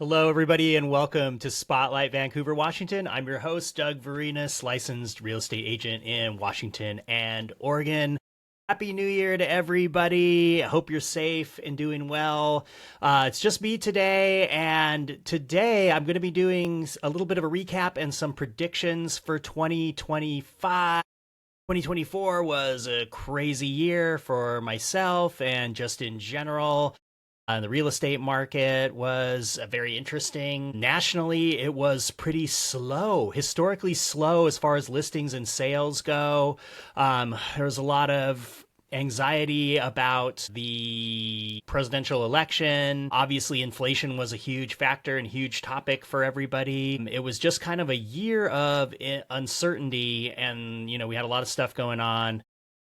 Hello, everybody, and welcome to Spotlight Vancouver, Washington. I'm your host, Doug Varenas, licensed real estate agent in Washington and Oregon. Happy New Year to everybody. I hope you're safe and doing well. It's just me today, and today I'm going to be doing a little bit of a recap and some predictions for 2025. 2024 was a crazy year for myself and just in general. The real estate market was very interesting. Nationally, it was pretty slow, historically slow as far as listings and sales go. There was a lot of anxiety about the presidential election. Obviously, inflation was a huge factor and huge topic for everybody. It was just kind of a year of uncertainty, and, we had a lot of stuff going on.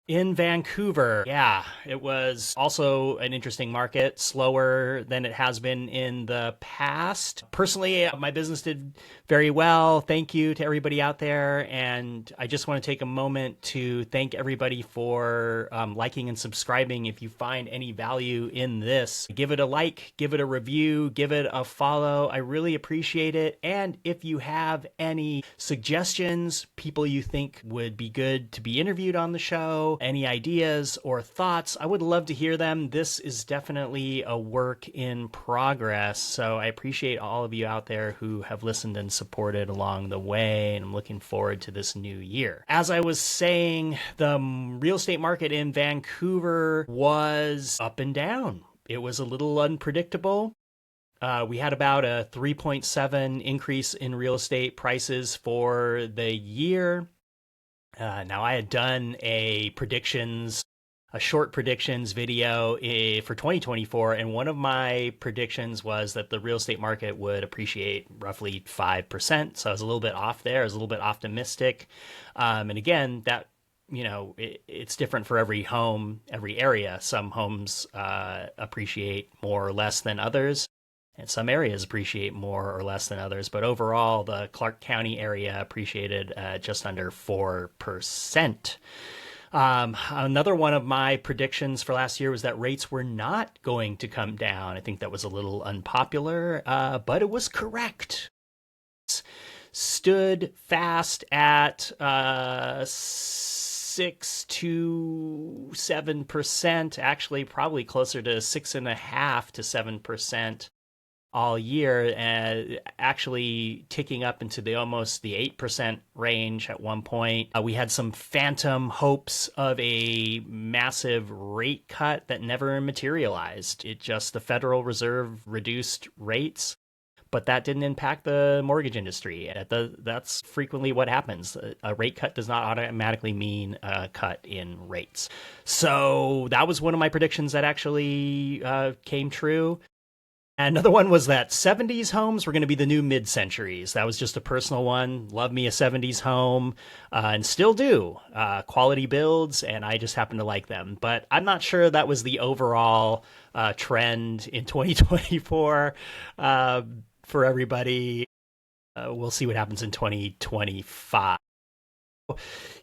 In Vancouver, yeah, it was also an interesting market, slower than it has been in the past. Personally, my business did very well. Thank you to everybody out there. And I just want to take a moment to thank everybody for liking and subscribing. If you find any value in this, give it a like, give it a review, give it a follow. I really appreciate it. And if you have any suggestions, people you think would be good to be interviewed on the show, any ideas or thoughts, I would love to hear them. This is definitely a work in progress. So I appreciate all of you out there who have listened and supported along the way, and I'm looking forward to this new year. As I was saying, the real estate market in Vancouver was up and down. It was a little unpredictable. We had about a 3.7 increase in real estate prices for the year. Now, I had done a short predictions video for 2024, and one of my predictions was that the real estate market would appreciate roughly 5%. So I was a little bit off there. I was a little bit optimistic. And again, that, it's different for every home, every area. Some homes appreciate more or less than others. And some areas appreciate more or less than others. But overall, the Clark County area appreciated just under 4%. Another one of my predictions for last year was that rates were not going to come down. I think that was a little unpopular, but it was correct. Stood fast at 6 to 7%, actually probably closer to 6.5 to 7%. All year, actually ticking up into almost the 8% range at one point. We had some phantom hopes of a massive rate cut that never materialized. The Federal Reserve reduced rates, but that didn't impact the mortgage industry. That's frequently what happens. A rate cut does not automatically mean a cut in rates. So that was one of my predictions that actually came true. Another one was that 70s homes were going to be the new mid-centuries. That was just a personal one. Love me a 70s home, and still do. Quality builds, and I just happen to like them. But I'm not sure that was the overall trend in 2024 for everybody. We'll see what happens in 2025.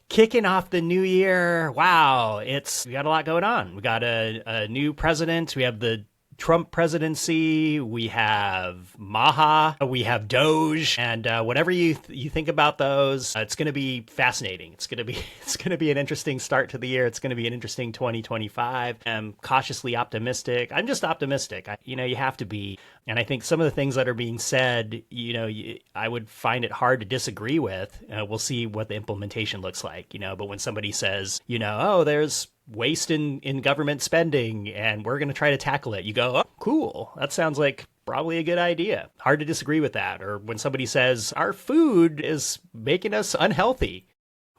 Kicking off the new year, wow, we got a lot going on. We got a new president. We have the Trump presidency, we have Maha, we have Doge, and whatever you think about those, it's going to be fascinating. It's going to be an interesting start to the year. It's going to be an interesting 2025. I'm cautiously optimistic. I'm just optimistic. You have to be. And I think some of the things that are being said, I would find it hard to disagree with. We'll see what the implementation looks like, but when somebody says, oh, there's waste in government spending and we're going to try to tackle it, you go, oh, cool. That sounds like probably a good idea. Hard to disagree with that. Or when somebody says our food is making us unhealthy,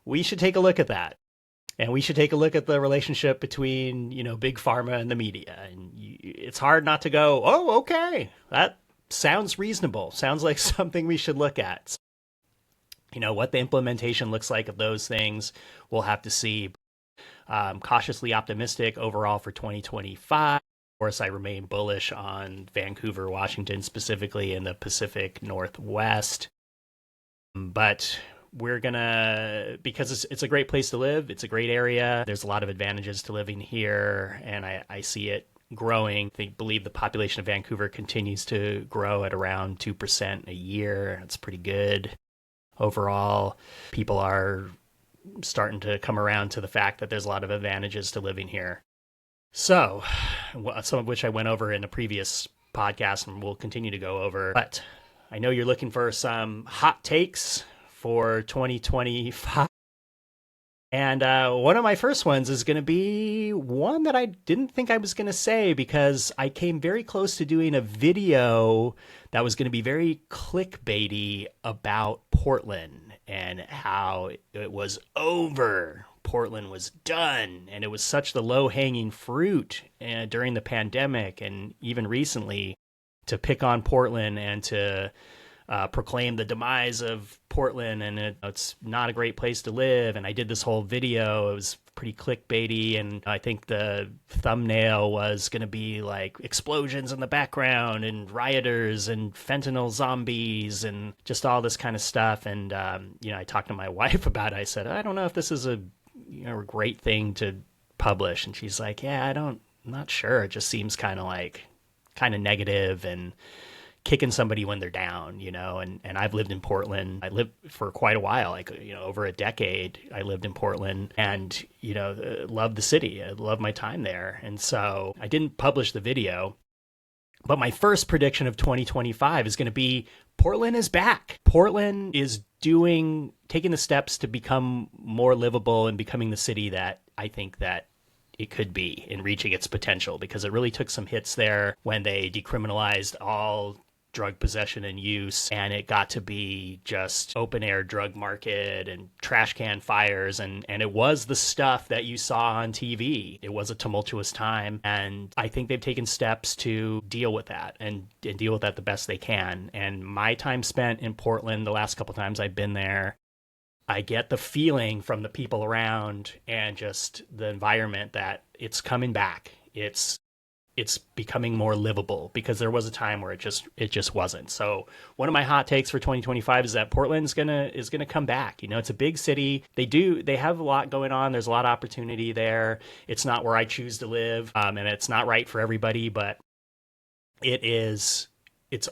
we should take a look at that. And we should take a look at the relationship between, big pharma and the media. And it's hard not to go, oh, okay, that sounds reasonable. Sounds like something we should look at. What the implementation looks like of those things, we'll have to see. Cautiously optimistic overall for 2025. Of course, I remain bullish on Vancouver, Washington, specifically in the Pacific Northwest. But we're gonna, because it's a great place to live. It's a great area. There's a lot of advantages to living here, and I see it growing. They believe the population of Vancouver continues to grow at around 2% a year. That's pretty good. Overall, people are starting to come around to the fact that there's a lot of advantages to living here. So, some of which I went over in a previous podcast and we'll continue to go over. But I know you're looking for some hot takes for 2025. And one of my first ones is going to be one that I didn't think I was going to say because I came very close to doing a video that was going to be very clickbaity about Portland and how it was over. Portland was done. And it was such the low-hanging fruit during the pandemic and even recently to pick on Portland and to proclaim the demise of Portland, and it's not a great place to live. And I did this whole video. It was pretty clickbaity, and I think the thumbnail was going to be like explosions in the background and rioters and fentanyl zombies and just all this kind of stuff. And I talked to my wife about it. I said, I don't know if this is a great thing to publish, and she's like, yeah, I'm not sure. It just seems kind of negative and kicking somebody when they're down, and I've lived in Portland. I lived for quite a while, over a decade. I lived in Portland and, loved the city. I loved my time there. And so I didn't publish the video, but my first prediction of 2025 is going to be Portland is back. Portland is taking the steps to become more livable and becoming the city that I think that it could be in reaching its potential, because it really took some hits there when they decriminalized all drug possession and use, and it got to be just open air drug market and trash can fires, and it was the stuff that you saw on TV. It was a tumultuous time, and I think they've taken steps to deal with that and deal with that the best they can. And my time spent in Portland, the last couple times I've been there, I get the feeling from the people around and just the environment that it's coming back. It's becoming more livable, because there was a time where it just wasn't. So one of my hot takes for 2025 is that Portland is gonna come back. It's a big city. They have a lot going on. There's a lot of opportunity there. It's not where I choose to live, and it's not right for everybody, but it's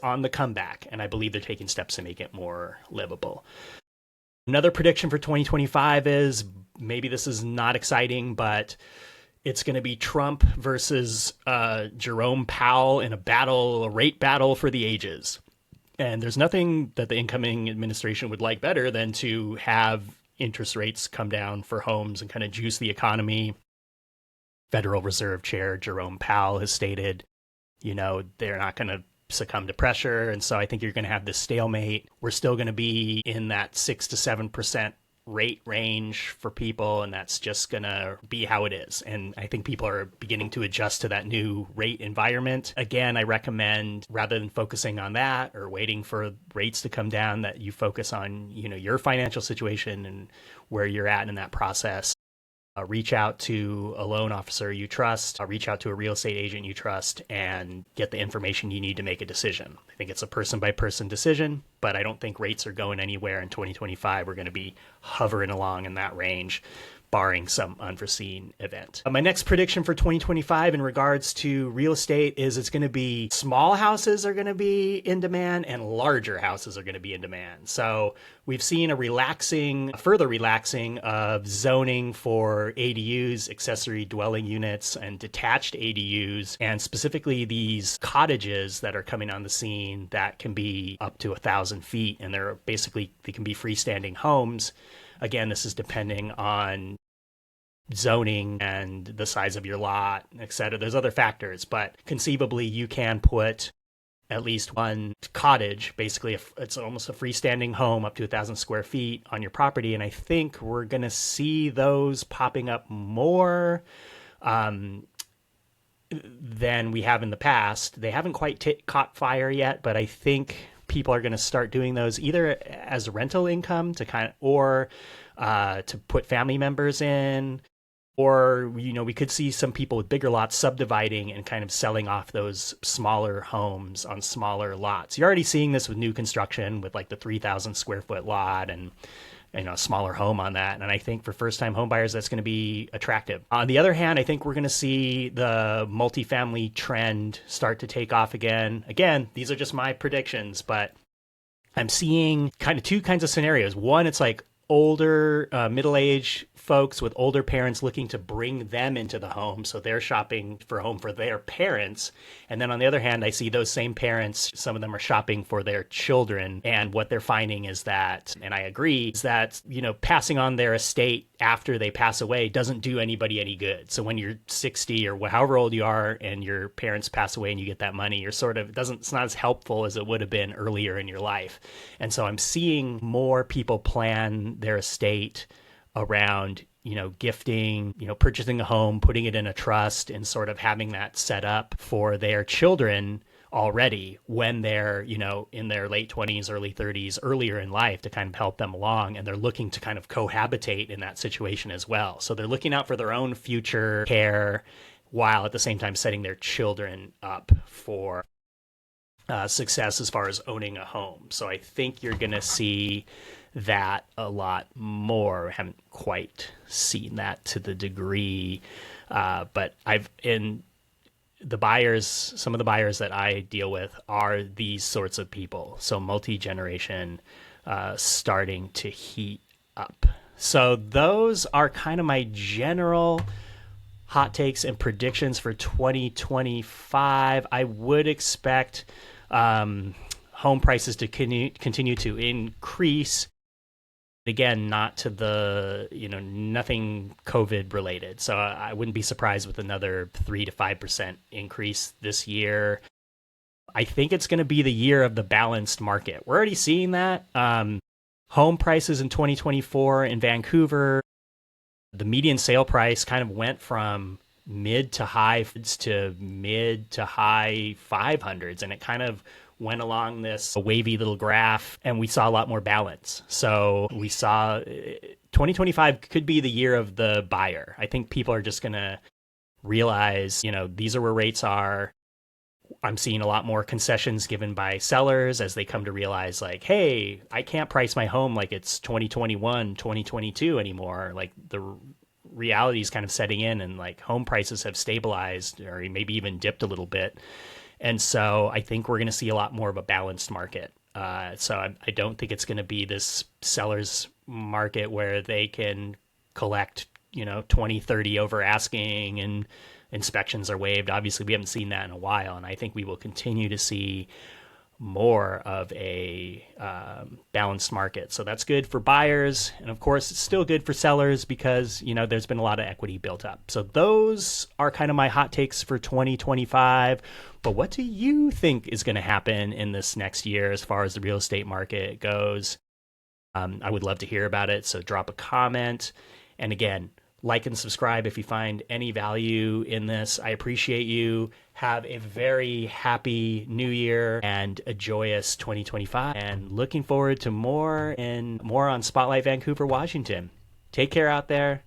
on the comeback, and I believe they're taking steps to make it more livable. Another prediction for 2025 is, maybe this is not exciting, but it's going to be Trump versus Jerome Powell in a rate battle for the ages. And there's nothing that the incoming administration would like better than to have interest rates come down for homes and kind of juice the economy. Federal Reserve Chair Jerome Powell has stated, they're not going to succumb to pressure. And so I think you're going to have this stalemate. We're still going to be in that 6 to 7% rate range for people, and that's just gonna be how it is. And I think people are beginning to adjust to that new rate environment. Again, I recommend, rather than focusing on that or waiting for rates to come down, that you focus on your financial situation and where you're at in that process. Reach out to a loan officer you trust, reach out to a real estate agent you trust, and get the information you need to make a decision. I think it's a person-by-person decision, but I don't think rates are going anywhere in 2025. We're going to be hovering along in that range, barring some unforeseen event. My next prediction for 2025 in regards to real estate is it's going to be small houses are going to be in demand and larger houses are going to be in demand. So we've seen a further relaxing of zoning for ADUs, accessory dwelling units, and detached ADUs, and specifically these cottages that are coming on the scene that can be up to 1,000 feet, and they can be freestanding homes. Again, this is depending on zoning and the size of your lot, etc. There's other factors, but conceivably you can put at least one cottage, basically it's almost a freestanding home up to 1,000 square feet on your property. And I think we're going to see those popping up more than we have in the past. They haven't quite caught fire yet, but I think people are going to start doing those either as rental income or to put family members in, or, we could see some people with bigger lots subdividing and kind of selling off those smaller homes on smaller lots. You're already seeing this with new construction with like the 3,000 square foot lot and a smaller home on that. And I think for first time home buyers, that's going to be attractive. On the other hand, I think we're going to see the multifamily trend start to take off again. Again, these are just my predictions, but I'm seeing kind of two kinds of scenarios. One, it's like older, middle-aged folks with older parents looking to bring them into the home. So they're shopping for a home for their parents. And then on the other hand, I see those same parents, some of them are shopping for their children. And what they're finding is that, and I agree, is that, passing on their estate after they pass away doesn't do anybody any good. So when you're 60 or however old you are and your parents pass away and you get that money, you're it's not as helpful as it would have been earlier in your life. And so I'm seeing more people plan their estate around, gifting, purchasing a home, putting it in a trust, and sort of having that set up for their children already when they're, in their late 20s, early 30s, earlier in life to kind of help them along. And they're looking to kind of cohabitate in that situation as well. So they're looking out for their own future care while at the same time setting their children up for success as far as owning a home. So I think you're going to see that a lot more. I haven't quite seen that to the degree, but some of the buyers that I deal with are these sorts of people. So multi-generation starting to heat up. So those are kind of my general hot takes and predictions for 2025. I would expect home prices to continue to increase. Again, not to the, nothing COVID related. So I wouldn't be surprised with another 3 to 5% increase this year. I think it's going to be the year of the balanced market. We're already seeing that. Home prices in 2024 in Vancouver, the median sale price kind of went from mid to high 500s, and it kind of went along this wavy little graph, and we saw a lot more balance. So we saw 2025 could be the year of the buyer. I think people are just going to realize, these are where rates are. I'm seeing a lot more concessions given by sellers as they come to realize like, hey, I can't price my home like it's 2021, 2022 anymore. Like the reality is kind of setting in, and like home prices have stabilized or maybe even dipped a little bit. And so I think we're going to see a lot more of a balanced market. So I don't think it's going to be this seller's market where they can collect, 20, 30 over asking and inspections are waived. Obviously, we haven't seen that in a while. And I think we will continue to see more of a balanced market. So that's good for buyers. And of course, it's still good for sellers because, there's been a lot of equity built up. So those are kind of my hot takes for 2025. But what do you think is going to happen in this next year as far as the real estate market goes? I would love to hear about it. So drop a comment. And again, like and subscribe if you find any value in this. I appreciate you. Have a very happy new year and a joyous 2025. And looking forward to more on Spotlight Vancouver, Washington. Take care out there,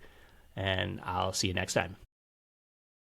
and I'll see you next time.